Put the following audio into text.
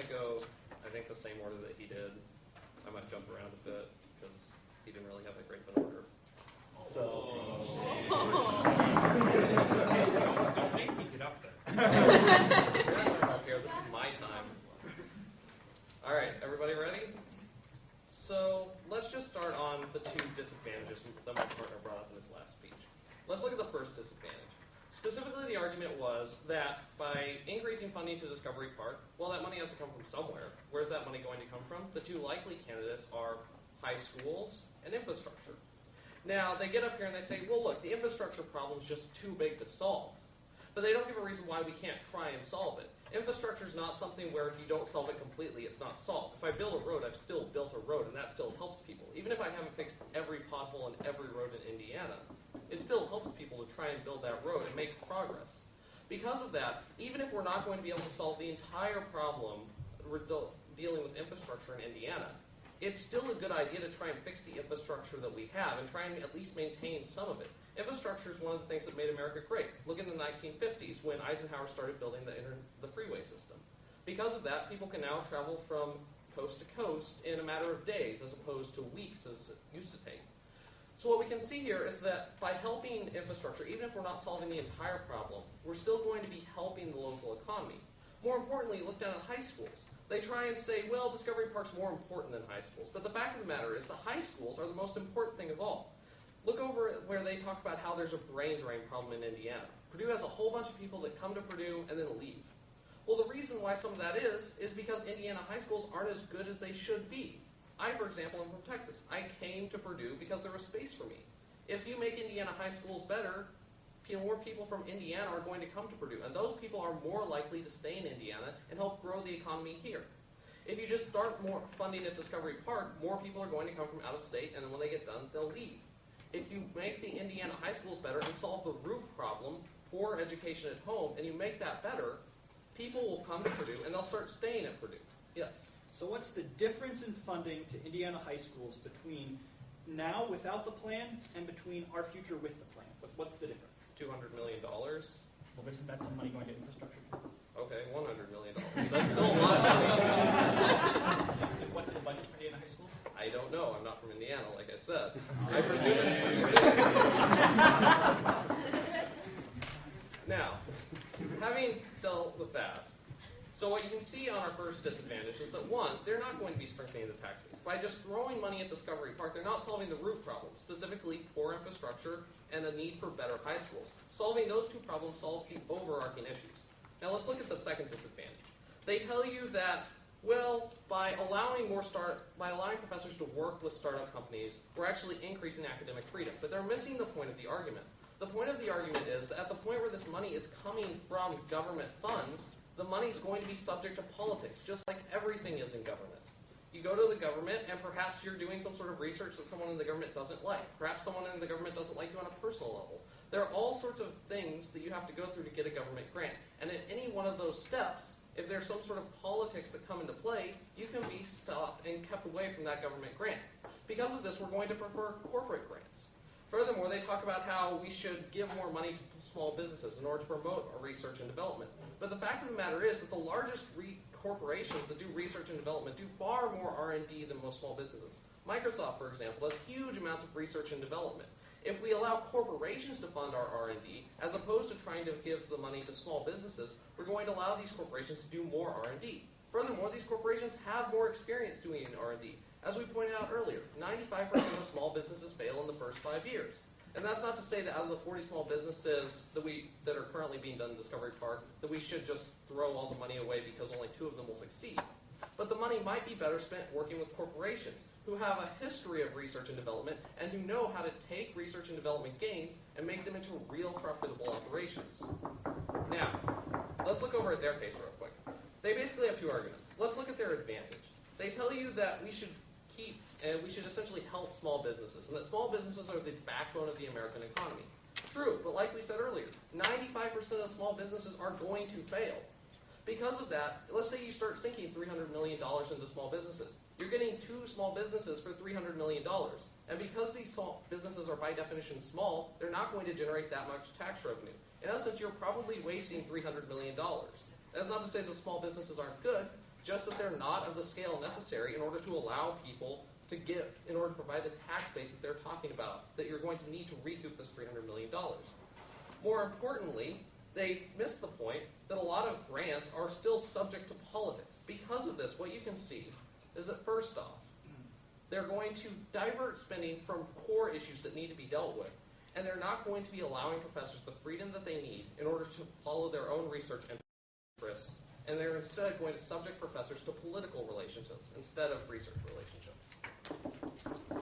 kind of go, I think, the same order that he did. I might jump around a bit because he didn't really have that great of an order. So, don't make me get up there. Up here. This is my time. All right, everybody ready? So let's just start on the two disadvantages that my partner brought up in his last speech. Let's look at the first disadvantage. Specifically, the argument was that by increasing funding to Discovery Park, well, that money has to come from somewhere. Where's that money going to come from? The two likely candidates are high schools and infrastructure. Now, they get up here and they say, well, look, the infrastructure problem is just too big to solve. But they don't give a reason why we can't try and solve it. Infrastructure is not something where if you don't solve it completely, it's not solved. If I build a road, I've still built a road, and that still helps people. Even if I haven't fixed every pothole in every road in Indiana, it still helps people to try and build that road and make progress. Because of that, even if we're not going to be able to solve the entire problem we're dealing with infrastructure in Indiana, it's still a good idea to try and fix the infrastructure that we have and try and at least maintain some of it. Infrastructure is one of the things that made America great. Look in the 1950s when Eisenhower started building the freeway system. Because of that, people can now travel from coast to coast in a matter of days as opposed to weeks as it used to take. So what we can see here is that by helping infrastructure, even if we're not solving the entire problem, we're still going to be helping the local economy. More importantly, look down at high schools. They try and say, well, Discovery Park's more important than high schools. But the fact of the matter is the high schools are the most important thing of all. Look over at where they talk about how there's a brain drain problem in Indiana. Purdue has a whole bunch of people that come to Purdue and then leave. Well, the reason why some of that is because Indiana high schools aren't as good as they should be. I, for example, am from Texas. I came to Purdue because there was space for me. If you make Indiana high schools better, more people from Indiana are going to come to Purdue, and those people are more likely to stay in Indiana and help grow the economy here. If you just start more funding at Discovery Park, more people are going to come from out of state, and then when they get done, they'll leave. If you make the Indiana high schools better and solve the root problem, poor education at home, and you make that better, people will come to Purdue, and they'll start staying at Purdue. Yes? So what's the difference in funding to Indiana high schools between now without the plan and between our future with the plan? What's the difference? $200 million. Well, isn't that some money going to infrastructure? Okay, $100 million. That's still a lot of money. What's the budget for Indiana high schools? I don't know. I'm not from Indiana, like I said. I presume it's Now, having dealt with that, so what you can see on our first disadvantage is that, one, they're not going to be strengthening the tax base. By just throwing money at Discovery Park, they're not solving the root problem, specifically poor infrastructure and a need for better high schools. Solving those two problems solves the overarching issues. Now let's look at the second disadvantage. They tell you that, well, by allowing professors to work with startup companies, we're actually increasing academic freedom. But they're missing the point of the argument. The point of the argument is that at the point where this money is coming from government funds, the money is going to be subject to politics, just like everything is in government. You go to the government, and perhaps you're doing some sort of research that someone in the government doesn't like. Perhaps someone in the government doesn't like you on a personal level. There are all sorts of things that you have to go through to get a government grant. And at any one of those steps, if there's some sort of politics that come into play, you can be stopped and kept away from that government grant. Because of this, we're going to prefer corporate grants. Furthermore, they talk about how we should give more money to small businesses in order to promote research and development. But the fact of the matter is that the largest corporations that do research and development do far more R&D than most small businesses. Microsoft, for example, does huge amounts of research and development. If we allow corporations to fund our R&D, as opposed to trying to give the money to small businesses, we're going to allow these corporations to do more R&D. Furthermore, these corporations have more experience doing R&D. As we pointed out earlier, 95% of small businesses fail in the first 5 years. And that's not to say that out of the 40 small businesses that are currently being done in Discovery Park, that we should just throw all the money away because only 2 of them will succeed. But the money might be better spent working with corporations who have a history of research and development and who know how to take research and development gains and make them into real profitable operations. Now, let's look over at their case real quick. They basically have 2 arguments. Let's look at their advantage. They tell you that we should essentially help small businesses, and that small businesses are the backbone of the American economy. True, but like we said earlier, 95% of small businesses are going to fail. Because of that, let's say you start sinking $300 million into small businesses. You're getting 2 small businesses for $300 million. And because these small businesses are by definition small, they're not going to generate that much tax revenue. In essence, you're probably wasting $300 million. That's not to say the small businesses aren't good, just that they're not of the scale necessary in order to allow people to give, in order to provide the tax base that they're talking about, that you're going to need to recoup this $300 million. More importantly, they miss the point that a lot of grants are still subject to politics. Because of this, what you can see is that first off, they're going to divert spending from core issues that need to be dealt with, and they're not going to be allowing professors the freedom that they need in order to follow their own research interests, and they're instead going to subject professors to political relationships instead of research relationships.